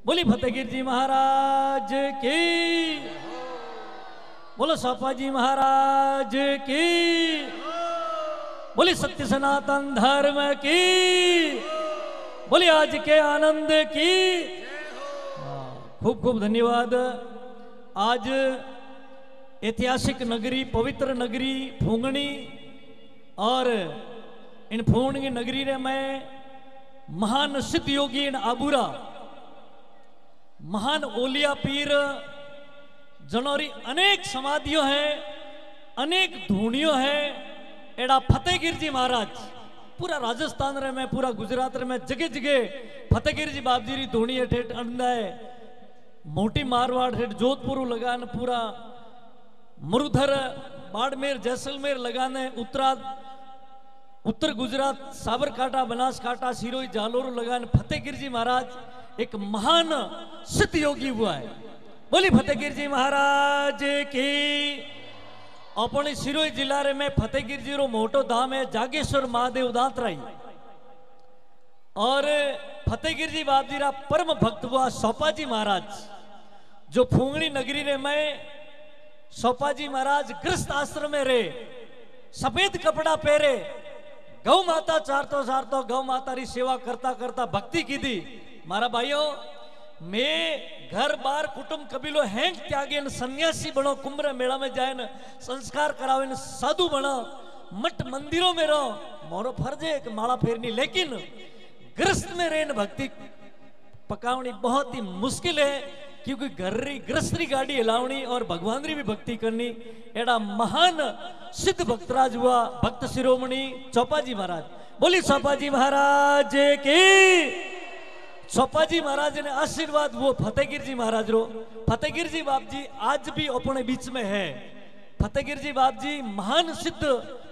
बोली फतेहगिर जी महाराज की, बोलो सोपा जी महाराज की, बोली सत्य सनातन धर्म की, बोली आज के आनंद की। खूब खूब धन्यवाद। आज ऐतिहासिक नगरी, पवित्र नगरी फूंगनी, और इन फूंगनी नगरी रे मैं महान सिद्ध योगी इन आबूरा, महान ओलिया पीर जनोरी अनेक समाधियों है, अनेक धूणियों है। एड़ा फतेहगिर जी महाराज पूरा राजस्थान रे में, पूरा गुजरात रे में जगह जगह फतेहगिर जी बाप जी री धूणी है ठेठ अंडा है। मोटी मारवाड़ ठेठ जोधपुर लगान, पूरा मरुधर, बाड़मेर, जैसलमेर लगाने, उत्तर गुजरात, साबरकांठा, बनासकांठा, सिरोही, जालोर लगान फतेहगिर जी महाराज एक महान सिद्ध योगी हुआ है। बोली फतेहगिर जी महाराज की। अपने सिरोही जिला रे में फतेहगिर जी रो मोटो धाम है जागेश्वर महादेव दांतराई, और फतेहगिर जी बाप जी रा परम भक्त हुआ सोपा जी महाराज, जो फूंगनी नगरी रे में सोपा जी महाराज गृहस्थ आश्रम में रे, सफेद कपड़ा पहरे, गौ माता चारतो गौ माता री सेवा करता करता भक्ति की दी। मारा भाइयों, मैं घर बार कुटुंब कबीलो हैंग त्यागे सन्यासी बनो, कुंभ मेला में जाए न संस्कार करावे, साधु बनो, मठ मंदिरों में रहो, मोरो फर्ज है एक माला फेरनी। लेकिन गृहस्थ में रहने भक्ति पकावनी बहुत ही मुश्किल है, क्योंकि घरी गृहस्थी गाड़ी हिलावनी और भगवान री भी भक्ति करनी। एड़ा महान सिद्ध भक्तराज हुआ भक्त शिरोमणि चौपा जी महाराज। बोली सोपा जी महाराज की। सोपा जी महाराज ने आशीर्वाद वो फतेहगिर जी महाराज रो। फतेहगिर जी बाप जी आज भी अपने बीच में है। फतेहगिर जी बाप जी महान सिद्ध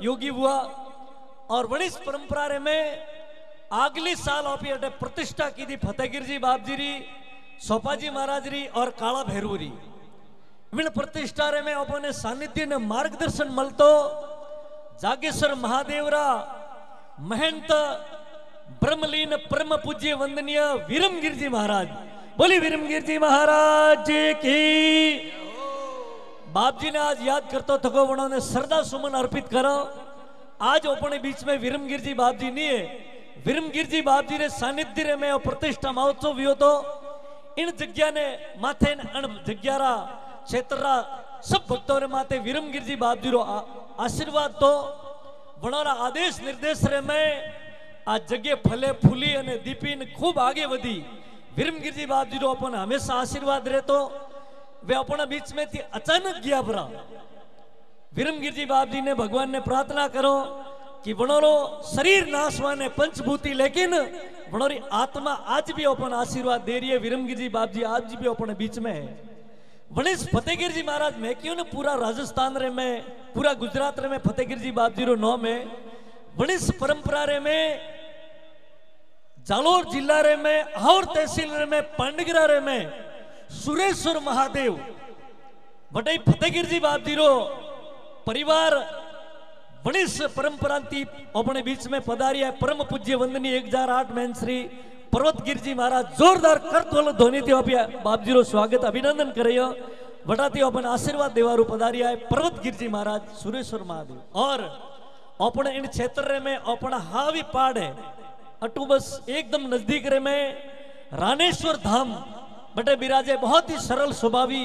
योगी हुआ, और वणिस परंपरा रे में अगले साल आप प्रतिष्ठा की थी फतेहगिर जी बाप जी री, सोपा जी महाराज री और काला भैरव री। विन प्रतिष्ठा रे में अपने सानिध्य ने मार्गदर्शन मलतो जागेश्वर महादेवरा महंत ब्रह्मलीन परम पूज्य वंदनीय विरमगिर जी महाराज। बोली विरमगिर जी महाराज की। बाप जी ने आज याद करतो थको, उन्होंने श्रद्धा सुमन अर्पित करो। आज अपने बीच में विरमगिर जी बाप जी नहीं है। विरमगिर जी बाप जी रे सानिध्य में प्रतिष्ठा महोत्सव हुयो तो इन जग्या ने माथे अण जग्यारा क्षेत्रा सब भक्तों रे माथे विरमगिर जी बाप जी रो आशीर्वाद तो वणोरा आदेश निर्देश रे में आ जगह फले फूली अने दीपी ने खूब आगे वधी। विरमगिर जी बाप जी रो अपन हमेशा आशीर्वाद रहतो। वे अपना बीच में थी अचानक गया भरा। विरमगिर जी बाप जी ने भगवान ने प्रार्थना करो कि वणोरो शरीर नाशवाने पंचभूति, लेकिन वणोरी आत्मा आज भी अपन आशीर्वाद दे रही है। विरमगिर जी बाप जी आज भी अपने बीच में है। वणिस फतेहगिर जी महाराज मैं क्यों ने पूरा राजस्थान रे में, पूरा गुजरात रे में फतेहगिर जी बाप जी रो नाम है। वणिस परंपरा रे में जालोर जिला रे में, हावर तहसील रे में, पांडगरा रे में सुरेश्वर महादेव वटाई फतेहगिर जी बाप जी रो परिवार वणिस परंपरा अपने बीच में पधारिया है। परम पूज्य वंदनीय 1008 मैन श्री पर्वतगिर जी महाराज जोरदार करतोल ध्वनि थी बाप जी रो स्वागत अभिनंदन करियो। वटाती अपन आशीर्वाद देवारू पधारिया है पर्वतगिर जी महाराज सुरेश्वर महादेव। और अपने इन क्षेत्र में अपना हावी पहाड़ है अटू बस एकदम नजदीक रे में रानेश्वर धाम बटे बिराजे बहुत ही सरल स्वभावी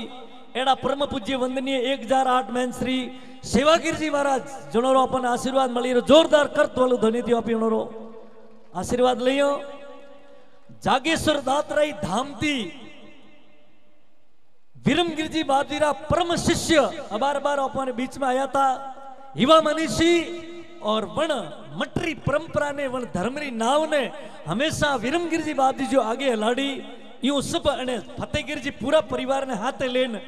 एड़ा परम पूज्य वंदनीय 1008 मैन श्री सेवागिर जी महाराज जनोरो अपन आशीर्वाद मળી રહ્યો। जोरदार करतोल ध्वनि थी आपी उनरो आशीर्वाद लियो। जागेश्वर दातराई धाम थी विरमगिर जी बाप जी रा परम शिष्य बार बार अपने बीच में आया था। युवा मनीषी और वन मटरी परंपरा ने, वन धर्मरी नाव ने हमेशा विरमगिर जी बाप जी जो आगे हलाड़ी, यूं सब अने फतेहगिर जी पूरा परिवार ने हाथे लेन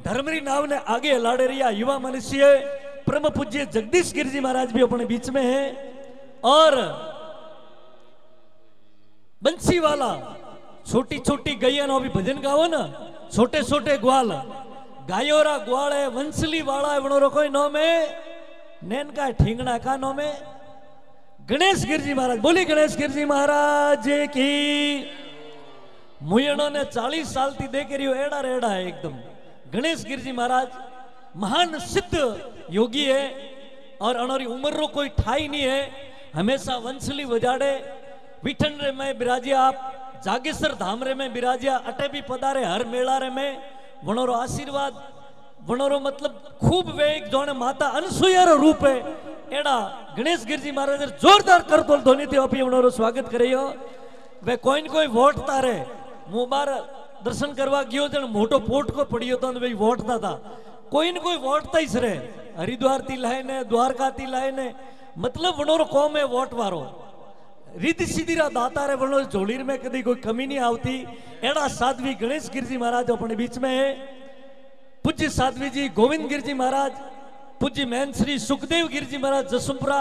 धर्मरी नाव ने आगे हलाड़े रहा। युवा मनुष्य परम पूज्य जगदीश गिर जी महाराज भी अपने बीच में है। और बंसी वाला छोटी छोटी गैया नो भी भजन गाओ ना, छोटे छोटे ग्वाल गायोरा ग्वाल है, वंसली वाला है, वणोरो कोई नो में नैन का ठींगना का नो में गणेश गिर जी महाराज। बोली गणेश गिर जी महाराज की। मुयणों ने 40 साल थी देख रही हो एड़ा रेड़ा है एकदम। गणेश गिरजी महाराज महान सिद्ध योगी है और अनोरी उम्र रो कोई ठाई नहीं है। हमेशा वंशली वजाड़े विठन रे में बिराजिया आप जागेसर धाम रे में बिराजिया अटे भी पधारे हर मेला रे में वणोरो आशीर्वाद वणोरो मतलब खूब वेग जोने माता अनसुया रो रूप है एड़ा गणेश गिरजी महाराज जोरदार करतोल ध्वनि थी अपी वणोरो स्वागत करियो। वे कोई वोट तारे मुँह बार दर्शन करवा गयो जन मोटो पोट को पड़ियो तो वे वोटता था कोई वोटता ही सरे हरिद्वार थी लाए ने द्वारका थी लाए ने मतलब वणोरो कौम है वोट वारो रिद्धि सीधी रा दाता रे वणो झोलीर में कदी कोई कमी नहीं आवती। एड़ा साध्वी गणेश गिरजी महाराज अपने बीच में है। पूज्य साध्वी जी गोविंद गिरजी महाराज पूज्य महन श्री सुखदेव गिरजी महाराज जसुमपुरा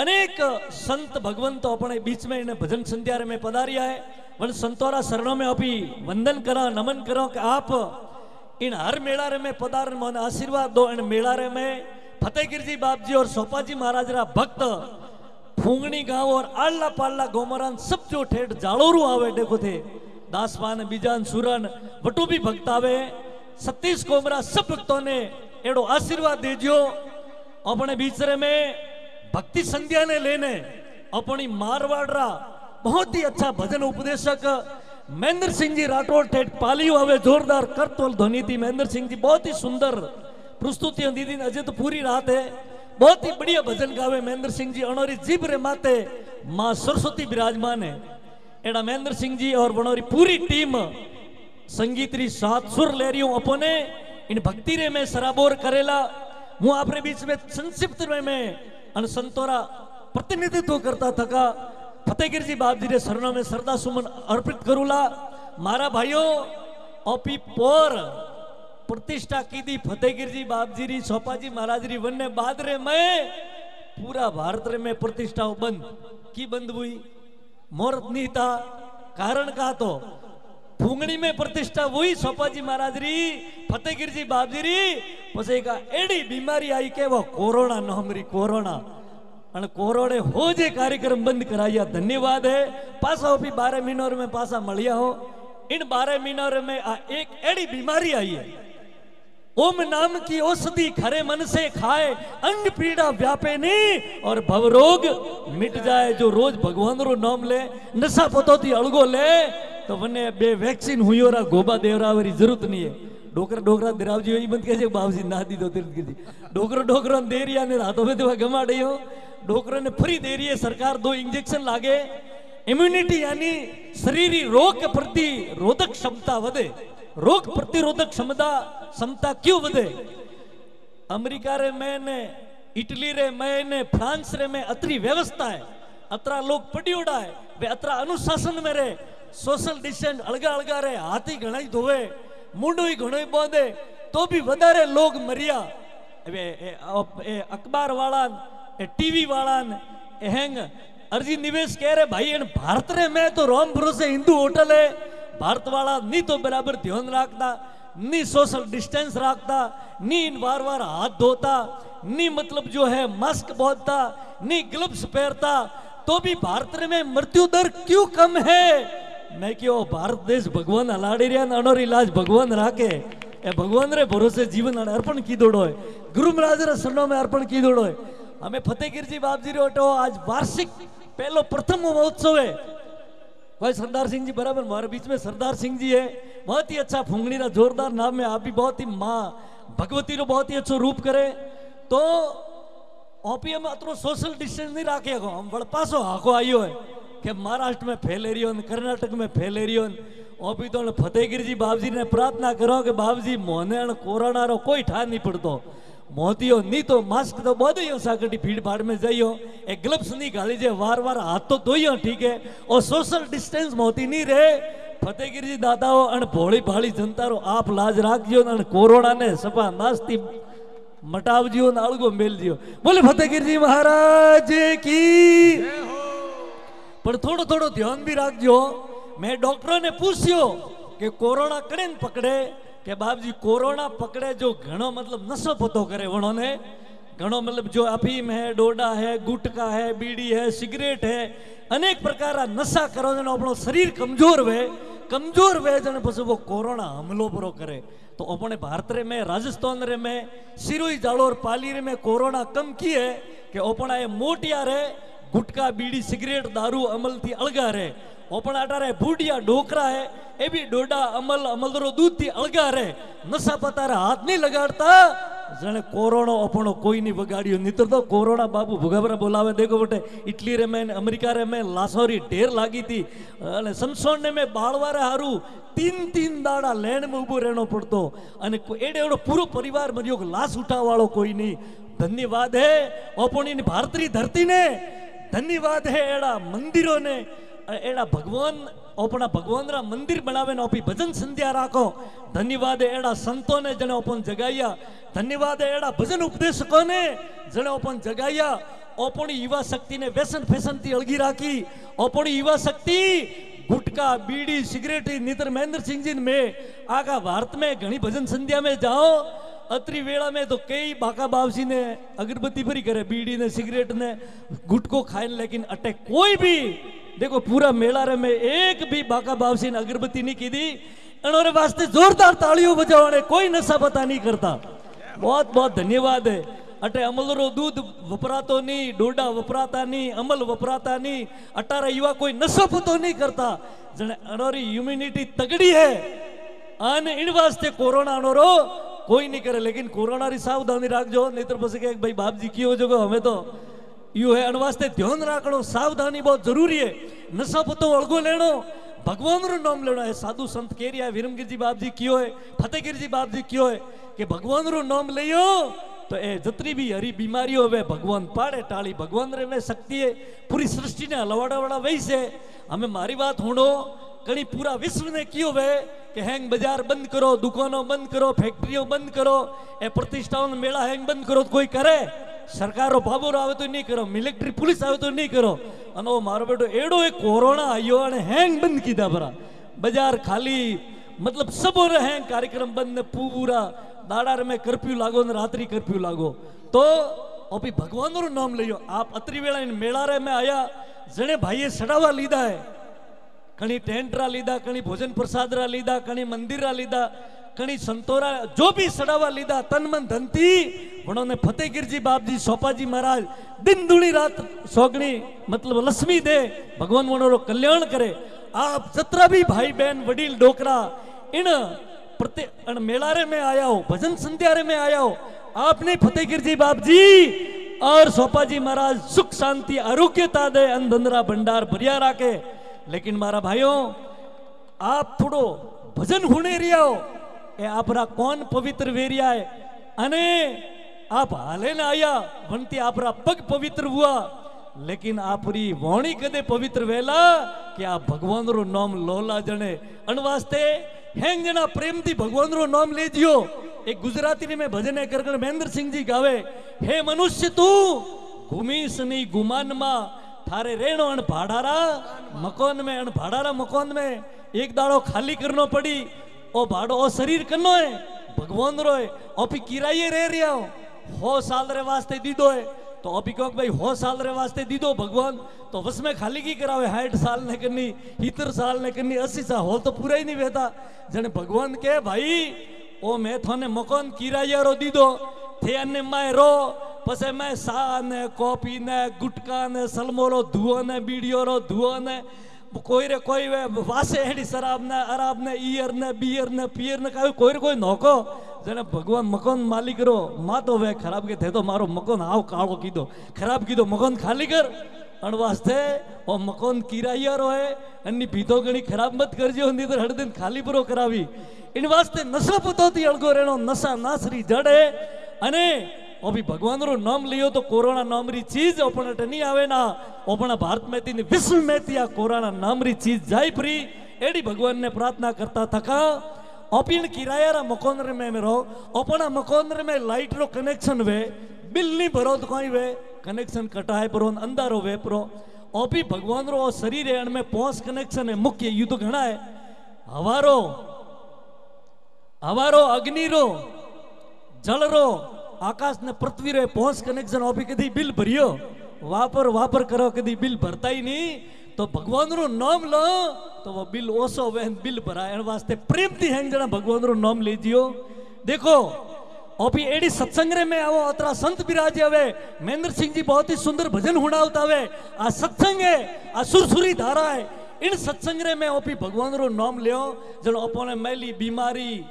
अनेक संत भगवंत अपने बीच में इन्हें भजन संध्या में पधारिया है। वन संतोरा शरणों में अभी वंदन करा नमन करो कि आप इन हर मेला रे में पधार मन आशीर्वाद दो। इन मेला रे में फतेहगिर जी बाप जी और सोपाजी महाराज रा भक्त फूंगणी गांव और आल्ला पाल्ला गोमरान सब जो ठेठ जालोरू आवे देखो थे दासपान बीजान सुरन वटू भी भक्त आवे 37 कोमरा सब भक्तों ने एड़ो आशीर्वाद दीजियो। अपने बीचरे में भक्ति संध्या ने लेने अपनी मारवाड़ रा बहुत ही अच्छा भजन उपदेशक महेंद्र सिंह जी राठौड़ ठेठ पालियो आवे जोरदार करतोल ध्वनि थी। महेंद्र सिंह जी बहुत ही सुंदर प्रस्तुतियां दी थी। अजय तो पूरी रात है बहुत ही बढ़िया भजन गावे महेंद्र सिंह जी अणोरी जीभ रे माते मां सरस्वती विराजमान है। एड़ा महेंद्र सिंह जी और वणोरी पूरी टीम संगीत री सात सुर ले रही हूं अपने इन भक्ति रे में सराबोर करेला हूँ आपरे बीच में संक्षिप्त में अन संतोरा प्रतिनिधित्व करता थका फतेहगिर जी बाप जी रे शरणों में श्रद्धा सुमन अर्पित करूला। मारा भाइयों ओपी पोर प्रतिष्ठा की दी फतेहगिर जी बाप जी री सोपाजी महाराज री वन ने बाद रे में पूरा भारत रे में प्रतिष्ठा बंद की बंद हुई मुहूर्त नहीं था कारण का तो फूंगणी में प्रतिष्ठा हुई सोपाजी महाराज री फतेहगिर जी बाप जी री पसे का एडी बीमारी आई के वो कोरोना नहमरी कोरोना अन कोरोने हो जे कार्यक्रम बंद कराया धन्यवाद है। पासा भी 12 महीनों में पासा मलिया हो इन 12 महीनों में एक एडी बीमारी आई है ओम नाम की औषधि खरे मन से खाए अंग पीड़ा व्यापे नहीं और भवरोग मिट जाए। जो रोज भगवान रो नाम ले नशा पतो थी अड़गो ले तो वने बे वैक्सीन हुई और गोबा देवरावरी जरूरत नहीं है। डोकरा दिरावजी यही बंद कैसे बाबूजी ना दी दो तीर्थ डोकरो देरिया ने हाथों में तो गमा रही हो डोकरो ने फ्री दे रही है सरकार 2 इंजेक्शन लागे इम्यूनिटी यानी शरीरी रोग के प्रति रोधक क्षमता वधे रोग प्रतिरोधक क्षमता क्यों वधे। अमेरिका रे में ने इटली रे में ने फ्रांस रे में अतरी व्यवस्था है अतरा लोग पड़ियोड़ा है वे अतरा अनुशासन में रहे सोशल डिस्टेंस अलगा रे हाथी घणाई धोवे मुंडो ही घणो बांधे तो भी वधारे लोग मरिया। अखबार वाला टीवी वाला हैंग अर्जी निवेश कह रहे भाई इन भारत रे में तो रोम भरोसे हिंदू होटल है भारत वाला नहीं तो बराबर ध्यान रखता नी सोशल डिस्टेंस रखता नी इन बार हाथ धोता नी मतलब जो है मास्क बांधता नी ग्लव्स पहनता तो भी भारत में मृत्यु दर क्यों कम है। मैं क्यों भारत देश भगवान हलाड़ी रिया अनोर इलाज भगवान राखे ए भगवान रे भरोसे जीवन अर्पण की दौड़ो है गुरु महाराज रे शरणों में अर्पण की दौड़ो है। हमें फतेहगिर जी बाप जी रो आज वार्षिक पहलो प्रथम महोत्सव है। भाई सरदार सिंह जी बराबर हमारे बीच में सरदार सिंह जी है बहुत ही अच्छा फूंगणी रा जोरदार नाम है। आप भी बहुत ही माँ भगवती रो बहुत ही अच्छो रूप करे तो ओपीएम में अतरो सोशल डिस्टेंस नहीं राखे हम बड़ पासो हाको आयो है कि महाराष्ट्र में फैले रही हो कर्नाटक में फैले रही हो ओपी तो फतेहगिर जी बाप जी ने प्रार्थना करो कि बाप जी मोहने कोरोना रो कोई ठार नहीं पड़तो मोतियो नहीं तो मास्क तो बहुत ही साकटी भीड़ भाड़ में जाइयो एक ग्लव्स नहीं गाली जे वार हाथ तो धोइयो ठीक है और सोशल डिस्टेंस मोती नहीं रहे। फतेहगिर जी दादाओ अन भोली भाली जनता रो आप लाज राखजियो अन कोरोना ने सपा नास्ती मटावजियो न अलगो मेलजियो। बोले फतेहगिर जी महाराज की पर थोड़ो थोड़ो ध्यान भी राखजो। मैं डॉक्टरों ने पूछियो कि कोरोना कड़े पकड़े के बाप जी कोरोना पकड़े जो घणो मतलब नशो पतो करे उन्होंने घणो मतलब जो अफीम है डोडा है गुटका है बीड़ी है सिगरेट है अनेक प्रकार नशा करो अपनो शरीर कमजोर हुए कमजोर वे जने पस वो कोरोना हमलो परो करे तो अपने भारत रे में राजस्थान रे में सिरोई जालोर पाली रे में कोरोना कम की है कि अपना ये मोटिया रे गुटका बीड़ी सिगरेट दारू अमल थी अलगा रे अपना अटारे बूढ़िया डोकरा है ए भी डोडा अमल अमलरो दूध थी अलगा रे नशा पतारा हाथ नहीं लगाड़ता जने कोरोना अपनो कोई नहीं बगाड़ियो नितर तो कोरोना बाबू भुगाबरा बोलावे देखो बेटे इटली रे में अमेरिका रे में लासोरी ढेर लागी थी अने समसोने में बाळवारे हारू 3 दाड़ा लेन में उभो रहनो पड़तो अने एडे एडो पूरो परिवार मरियो लाश उठावाळो कोई नहीं। धन्यवाद है अपनी भारतीय धरती ने, धन्यवाद है एड़ा मंदिरों ने एड़ा भगवान अपना भगवान रा मंदिर बनावे ने भजन संध्या राखो। धन्यवाद है एड़ा संतों ने जने अपन जगाया, धन्यवाद है एड़ा भजन उपदेशकों ने जने अपन जगाया। अपनी युवा शक्ति ने व्यसन फैशन थी अलगी राखी। अपनी युवा शक्ति गुटका बीड़ी सिगरेट नितर महेंद्र सिंह जी में आगा भारत में घनी भजन संध्या में जाओ अतरी वेला में तो कई बाका बावसी ने अगरबत्ती भरी करे बीड़ी ने सिगरेट ने गुटको खाए लेकिन अटे कोई भी देखो पूरा मेला रे में एक भी बाका बावसी ने अगरबत्ती नहीं की दी इन्होंने वास्ते जोरदार तालियों बजाने कोई नशा पता नहीं करता। बहुत बहुत धन्यवाद है। अटे अमलरो दूध वपरातो नहीं, डोडा वपराता नहीं, अमल वपराता नहीं, अटारा युवा कोई नशो पतो नहीं करता जने अनोरी इम्यूनिटी तगड़ी है आने इन वास्ते कोरोना अनोरो कोई नहीं करे। लेकिन कोरोना री सावधानी राखजो नहींतर पछी के भाई बाप जी कियो जो हमें तो यू है अन वास्ते ध्यान राखणो सावधानी बहुत जरूरी है। नशा पतो अळगो लेनो भगवान रो नाम लेनो है। साधु संत कह रिया है विरमगिर जी बाप जी कियो है फतेहगिर जी बाप जी कियो है कि भगवान रो नाम लियो तो ए जतरी भी हरी बीमारियों वे भगवान पाड़े टाली। भगवान रे में शक्ति है पूरी सृष्टि ने हलवाड़ा वाला वही से हमें मारी बात होनो कहीं पूरा विश्व ने कियो वे कि हैंग बाजार बंद करो, दुकानों बंद करो, फैक्ट्रियों बंद करो, ए प्रतिष्ठान मेला हैंग बंद करो तो कोई करे? सरकारो बाबूर आवे तो नहीं करो, मिलिट्री पुलिस आवे तो नहीं करो। अनो मारो बेटो एडो एक कोरोना आयो अने हैंग बंद कीधा बरा बाजार खाली मतलब सब हो रहे हैं कार्यक्रम बंद ने पूरा दाड़ा में कर्फ्यू लागो ने रात्रि कर्फ्यू लागो तो अभी भगवान रो नाम लियो। आप अतरी वेला इन मेला रे में आया जने भाई सड़ावा लीधा है कणी टेंट रा लीधा कणी भोजन प्रसाद रा लीधा कणी मंदिर रा लीधा कणी संतोरा जो भी सड़ावा लीधा तन मन धन थी उन्होंने फतेहगिर जी बाप जी सोपा जी महाराज दिन दुनी रात सोगनी मतलब लक्ष्मी दे भगवान मनोरो कल्याण करे। आप जतरा भी भाई बहन वडील डोकरा इन मेला रे में आया हो भजन संध्या रे में आया हो आपने फतेहगिर जी बाप जी और सोपा जी महाराज सुख शांति आरोग्यता दे अंधंधरा भंडार भरिया राखे। लेकिन मारा भाइयों आप थोड़ो भजन हुने रिया हो ए आपरा कौन पवित्र वेरिया है अने आप हाले ना आया वनती आपरा पग पवित्र हुआ लेकिन आपरी वाणी कदे पवित्र वेला कि आप भगवान रो नाम लोला जने अनवास्ते हैंग जना प्रेम थी भगवान रो नाम ले जियो। एक गुजराती में भजन है कर महेंद्र सिंह जी गावे हे मनुष्य तू घूमीस नहीं गुमान मा थारे रेणो अन भाड़ारा मकान में अन भाड़ारा मकान में एक दाड़ो खाली करनो पड़ी ओ भाड़ो ओ शरीर करनो है भगवान रो है ओपी किराये रह रिया हो साल रे वास्ते दीदो है तो अभी कहो भाई हो साल रे वास्ते दीदो भगवान तो बस में खाली की करावे 60 साल ने करनी 70 साल ने करनी 80 साल हो तो पूरा ही नहीं बेता जने भगवान के भाई ओ मैं थाने मकान किराया रो दीदो थे अन्य मैं रो पसे मैं सा ने कॉपी ने गुटका ने सलमोरो धुओ ने बीड़ियो रो धुओ ने कोई रे कोई वे वासे हेडी शराब ने अराब ने ईयर ने बियर ने पियर ने कोई रे कोई नोको जने भगवान मकान मालिक रो मा तो वे खराब के थे तो मारो मकान आओ काळो कीधो खराब कीधो मकान खाली कर अण वास्ते ओ मकान किराया रो है अन्नी भीतो गणी खराब मत करजो नहीं तो हर दिन खाली परो करावी इन वास्ते नशा पतोती अळगो रेणो नशा नासरी जड़े अने अभी भगवान रो नाम लियो तो कोरोना नाम री चीज अपन नहीं आवे ना अपना भारत में थी विश्व में थी आ कोरोना नाम री चीज जाई फ्री एडी भगवान ने प्रार्थना करता थका ओपिन किराया रा मकान रे में रहो अपना मकान रे में लाइट रो कनेक्शन वे बिल नहीं भरो तो कोई वे कनेक्शन कटाए परो अंधारो वे परो ओपी भगवान रो शरीर है में पोस कनेक्शन है मुख्य यू तो घना है हवारो हवारो अग्नि रो जल रो आकाश ने पृथ्वी रे पोस कनेक्शन ओपी कदी बिल भरियो वापर वापर करो कदी बिल भरता ही नहीं तो भगवान रो नाम लो तो वो बिल ओसो वेन बिल भराय वास्ते प्रेम थी हैंग जना भगवान रो नाम लीजियो। देखो ओपी एडी सत्संग रे में आवो अतरा संत बिराजे हवे महेंद्र सिंह जी बहुत ही सुंदर भजन हुणावता हवे। आ सत्संग है आ सुरसुरी धारा है इन सत्संग रे में ओपी भगवान रो नाम लियो जनो अपने मैली बीमारी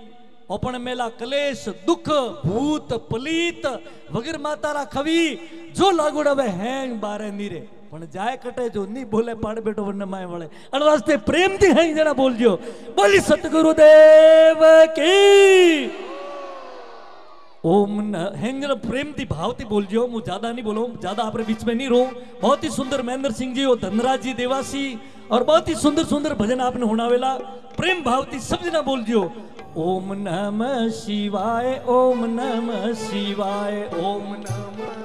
अपने मेला कलेश दुख भूत पलीत वगैरह मातारा कवि जो लागुड़ा वे हैंग बारे नीरे पण जाए कटे जो नी बोले पाड़ बेटो वन्न माए वाले अन वास्ते प्रेम थी हैंग जना बोलजो बोली सतगुरु देव की ओम न हैंग जना प्रेम थी भाव थी बोलजो मु ज्यादा नहीं बोलो ज्यादा आपरे बीच में नहीं रो। बहुत ही सुंदर महेंद्र सिंह जी और धनराज जी देवासी और बहुत ही सुंदर सुंदर भजन आपने हुणावेला प्रेम भाव थी सब जना बोलजो ओम नमः शिवाय ओम नमः शिवाय ओम नमः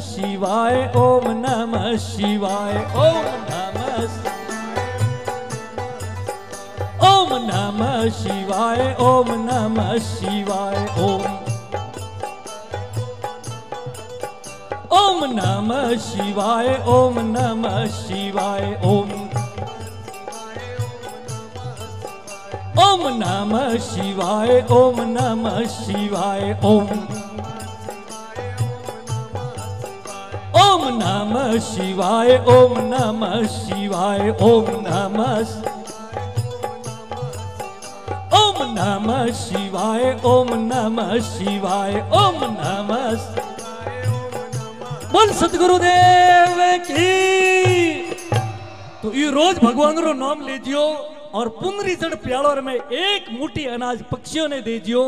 शिवाय ओम नमः शिवाय ओम नमः शिवाय ओम नमः शिवाय ओम नमः शिवाय ओम नमः शिवाय ओम नमः शिवाय ओम नमः शिवाय ओम नमः शिवाय ओम नमः शिवाय ओम नमः शिवाय ओम नमः शिवाय ओम नमः शिवाय ओम नमः बोल सतगुरुदेव की। तो ये रोज भगवान रो नाम लीजियो और पुनरी जड़ प्यालोर में एक मुट्ठी अनाज पक्षियों ने दे दियो।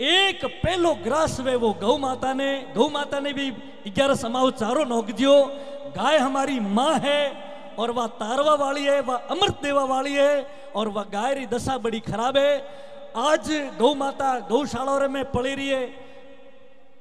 एक पहलो ग्रास वे वो गौ माता ने भी 11 समाओ चारों नोक दियो। गाय हमारी माँ है और वह तारवा वाली है वह अमृत देवा वाली है और वह गाय री दशा बड़ी खराब है। आज गौ माता गौशाला में पड़ी रही है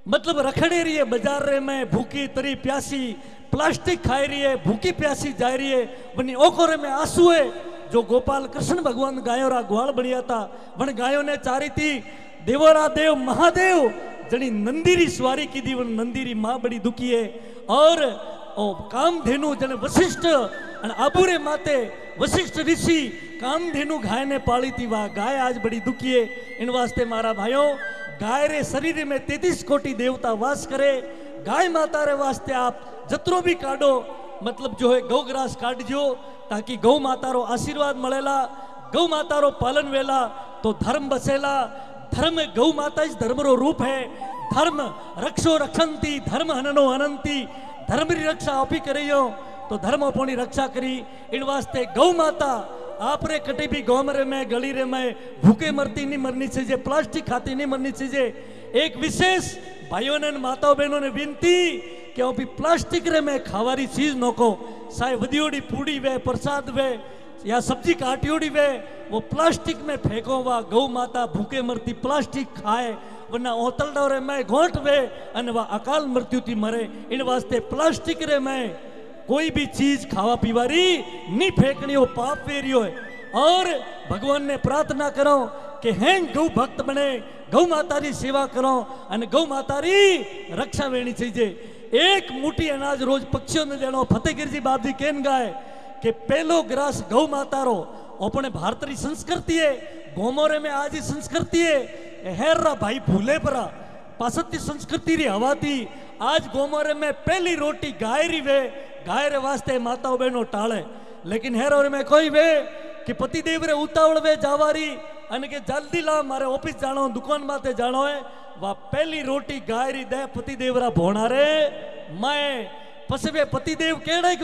मतलब रखड़े रही है बाजार रे में भूखी तरी प्यासी प्लास्टिक खाई रही है भूखी प्यासी जा रही है वनी ओकोरे में आंसू है। जो गोपाल कृष्ण भगवान गायों रा ग्वाल बढ़िया था वन गायों ने चारी थी देवरा देव महादेव जनी नंदीरी सवारी की दी वन नंदीरी माँ बड़ी दुखी है। और कामधेनु जने वशिष्ठ आबूरे माते वशिष्ठ ऋषि कामधेनु गाय ने पाली थी वह गाय आज बड़ी दुखी है। इन वास्ते मारा भाइयों गाय रे शरीर में 33 कोटि देवता वास करे। गाय माता रे वास्ते आप जतरो भी काटो मतलब जो है गौ ग्रास काट जो ताकि गौ माता रो आशीर्वाद मलेला गौ माता रो पालन वेला तो धर्म बसेला। धर्म गौ माता इस धर्म रो रूप है। धर्म रक्षो रक्षंती धर्म हननो हनंती धर्म री रक्षा आपी करियो तो धर्म अपनी रक्षा करी। इन वास्ते गौ माता आप रे कटे भी गौमरे में गली रे में भूखे मरती नहीं मरनी चाहिए प्लास्टिक खाती नहीं मरनी चाहिए। एक विशेष भाइयों ने माताओं बहनों ने विनती कि अभी प्लास्टिक रे में खावारी चीज नोको साय वदियोड़ी पूड़ी वे प्रसाद वे या सब्जी काटियोड़ी वे वो प्लास्टिक में फेंको वा गौ माता भूखे मरती प्लास्टिक खाए वरना ओतल डोरे में घोट वे अन वा अकाल मृत्यु थी मरे। इन वास्ते प्लास्टिक रे में कोई भी चीज खावा पीवारी नहीं फेंकनी हो पाप वेरियो है। और भगवान ने प्रार्थना करो कि हैं गौ भक्त बने गौ माता री सेवा करो अन गौ माता री रक्षा वेणी चाहिए। एक मुट्ठी अनाज रोज पक्षियों ने देनो। फतेहगिर जी बाप जी केन गाय कि पहलो ग्रास गौ माता रो अपने भारत री संस्कृति है। गोमोरे में आज ही संस्कृति है हेरा भाई भूले परा पाश्चात्य संस्कृति री हवा थी। आज गोमोरे में पहली रोटी गाय री वे गाय रे वास्ते माताओं बहनों टाले लेकिन हेरोरे में कोई वे कि पति देव रे उतावल वे जावारी अन के जल्दी ला मारे ऑफिस जानो दुकान माते जानो है वह पहली रोटी गाय री दे पति देव रा भोना रे मैं पसे वे पति देव केड़े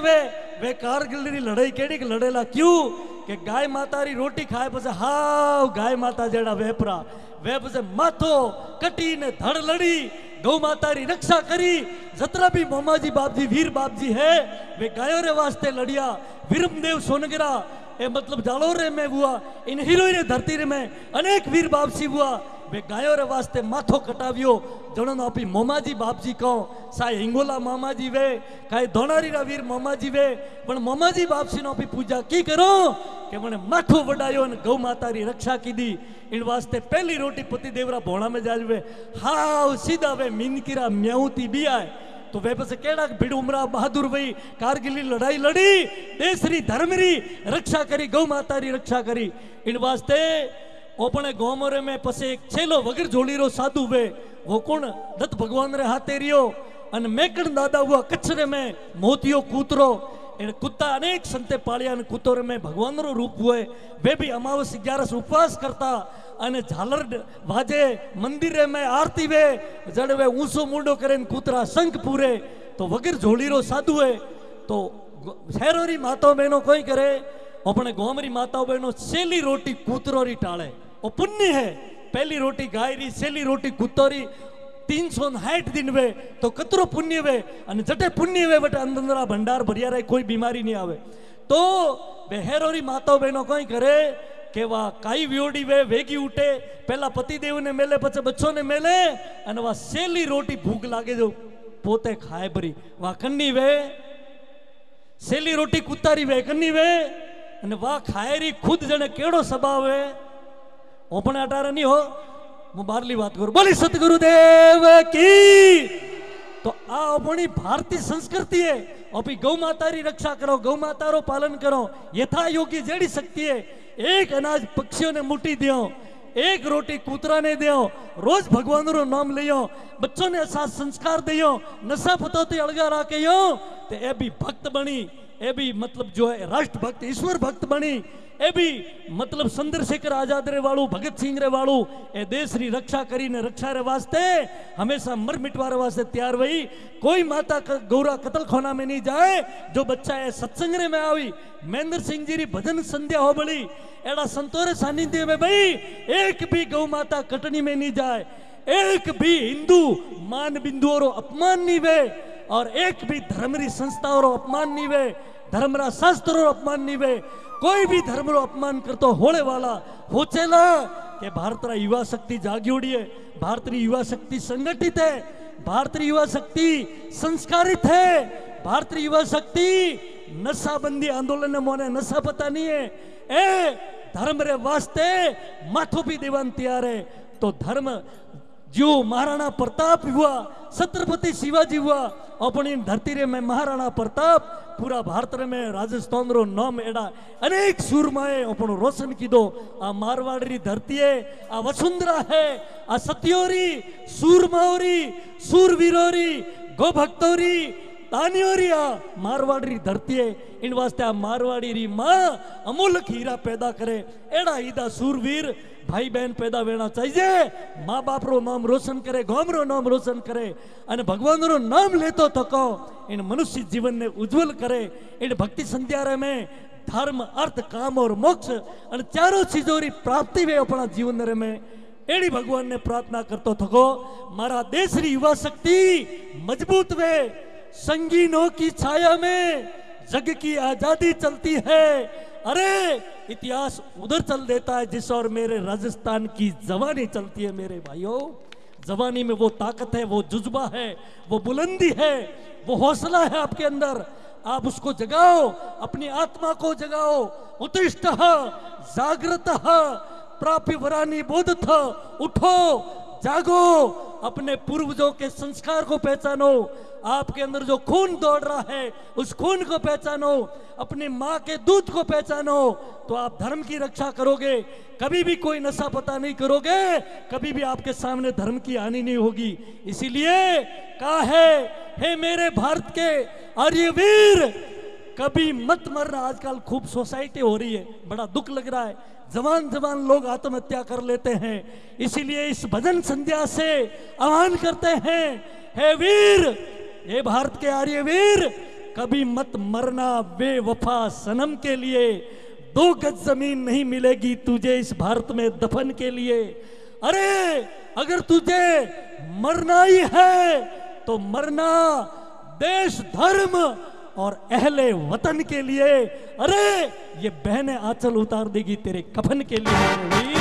वे कारगिल री लड़ाई केड़ी लड़ेला क्यों कि गाय माता री रोटी खाए पसे हाव गाय माता जेड़ा वेपरा वे पसे माथो कटी ने धड़ लड़ी गौ माता री रक्षा करी। जतरा भी मोमाजी बाप जी वीर बाप जी है वे गायों रे वास्ते लड़िया। वीरमदेव सोनगिरा ए मतलब जालोरे में हुआ इन हीरोइन धरती रे में अनेक वीर बाप सी हुआ वे गायों रे वास्ते माथो कटाव्यो। जणो अपी मोमाजी बाप जी को साय हिंगोला मामाजी वे काई धोनारी रा वीर मोमाजी वे पण मोमाजी बाप सी नो अपी पूजा की करो कि मने माथो वडायो ने गौ माता री रक्षा की दी। इन वास्ते पहली रोटी पति देवरा भोणा में जाजवे हाव सीधा वे मिनकीरा म्याऊती भी आए तो वे बस केड़ा भिड़ उमरा बहादुर वही कारगिल लड़ाई लड़ी, देश री धर्म री रक्षा करी, गौ माता री रक्षा करी। इन वास्ते अपने गांव में पसे एक छेलो वगर जोड़ी रो साधु वे, वो कौन दत्त भगवान रे हाथे रियो अन मेकण दादा हुआ कचरे में मोतियो कूतरो। इन कुत्ता अनेक संते पालिया अन कुतोर में भगवान रो रूप हुए। वे भी अमावस 11 उपवास करता अने झालर वाजे मंदिर में आरती वे जड़ वे ऊंसो मुंडो करे कूतरा संख पूरे। तो वगर झोली रो साधु है। तो शहरों री माताओं बहनों कोई करे अपने गांव री माताओं बहनों सेली रोटी कूतरो री टाले, वो पुण्य है। पहली रोटी गाय री, सेली रोटी कुत्तो री, 360 दिन वे तो कतरो पुण्य वे अने जटे पुण्य वे बटे अंदरा भंडार भरिया रहे, कोई बीमारी नहीं आवे। तो बहेरोरी माताओं बहनों कोई करे के वा काई व्योड़ी वे वेगी उठे, पहला पतिदेव ने मेले पछे बच्चों ने मेले अने वा सेली रोटी भूख लागे जो पोते खाए भरी वा कन्नी वे, सेली रोटी कुत्तारी वे कन्नी वे अने वा खाए री खुद जने केड़ो स्वभाव है। ओपने अटारे नहीं हो, मैं बारली बात करूं, बोली सतगुरुदेव की। तो आ अपनी भारतीय संस्कृति है। अभी गौ माता री रक्षा करो, गौ माता रो पालन करो, यथा योगी जेड़ी शक्ति है। एक अनाज पक्षियों ने मुट्ठी दियो, एक रोटी कूतरा ने दियो, रोज भगवान रो नाम लियो, बच्चों ने ऐसा संस्कार दियो, नशा पतोती अलगा राखे यो, ते ए भी भक्त बनी, ए भी मतलब जो है राष्ट्र भक्त ईश्वर भक्त बनी, ए भी मतलब चंद्रशेखर आजाद रे वालू, भगत सिंह रे वालू ए देश री रक्षा करी ने रक्षा रे वास्ते हमेशा मर मिटवारे वास्ते तैयार वही। कोई माता गौरा कतल खाना में नहीं जाए। जो बच्चा है सत्संग रे में आवी, महेंद्र सिंह जी री भजन संध्या हो बड़ी एड़ा संतोरे सानिध्य में भाई एक भी गौ माता कटनी में नहीं जाए, एक भी हिंदू मान बिंदुओं रो अपमान नहीं वे, और एक भी धर्म री संस्थाओं रो अपमान नहीं वे, धर्म रा शास्त्रों रो अपमान नहीं वे। कोई भी धर्म रो अपमान करतो होले वाला होचेला के भारत रा युवा शक्ति जाग्योड़ी है, भारत री युवा शक्ति संगठित है, भारत री युवा शक्ति संस्कारित है, भारत री युवा शक्ति नशाबंदी आंदोलन ने मोने नशा पता नहीं है। ए धर्म रे वास्ते माथो भी देवान तैयार है। तो धर्म जो महाराणा प्रताप हुआ, छत्रपति शिवाजी हुआ, अपनी धरती रे में महाराणा प्रताप पूरा भारत रे में राजस्थान रो नाम एड़ा अनेक सूरमाए अपनो रोशन कीधो। आ मारवाड़ री धरती है, आ वसुंधरा है, आ सत्योरी सूरमाओरी सूरवीरोरी गोभक्तोरी तानियोरी आ मारवाड़ी धरती है। इन वास्ते आ मारवाड़ी री मां अमूलक हीरा पैदा करे, एड़ा ईदा सूरवीर भाई बहन पैदा वेना चाहिए। माँ बाप रो नाम रोशन करे, गांव रो नाम रोशन करे, अने भगवान रो नाम लेतो थको इन मनुष्य जीवन ने उज्जवल करे। इन भक्ति संध्या में धर्म अर्थ काम और मोक्ष अने चारों चीजों री प्राप्ति वे अपना जीवन रे में एड़ी भगवान ने प्रार्थना करतो थको। मारा देश री युवा शक्ति मजबूत वे, संगीनों की छाया में जग की आजादी चलती है। अरे इतिहास उधर चल देता है जिस और मेरे राजस्थान की जवानी चलती है। मेरे भाइयों, जवानी में वो ताकत है, वो जुज्बा है, वो बुलंदी है, वो हौसला है आपके अंदर। आप उसको जगाओ, अपनी आत्मा को जगाओ। उत्तिष्ठ जागृत प्राप्य वरानी बोधथ, उठो जागो, अपने पूर्वजों के संस्कार को पहचानो। आपके अंदर जो खून दौड़ रहा है उस खून को पहचानो, अपनी माँ के दूध को पहचानो, तो आप धर्म की रक्षा करोगे। कभी भी कोई नशा पता नहीं करोगे, कभी भी आपके सामने धर्म की हानि नहीं होगी। इसीलिए कहा है मेरे भारत के आर्यवीर, कभी मत मरना। आजकल खूब सोसाइटी हो रही है, बड़ा दुख लग रहा है, जवान जवान लोग आत्महत्या कर लेते हैं। इसीलिए इस भजन संध्या से आह्वान करते हैं, हे वीर, ये भारत के आर्य वीर, कभी मत मरना बेवफा सनम के लिए। 2 गज जमीन नहीं मिलेगी तुझे इस भारत में दफन के लिए। अरे अगर तुझे मरना ही है तो मरना देश धर्म और अहले वतन के लिए। अरे ये बहनें आंचल उतार देगी तेरे कफन के लिए।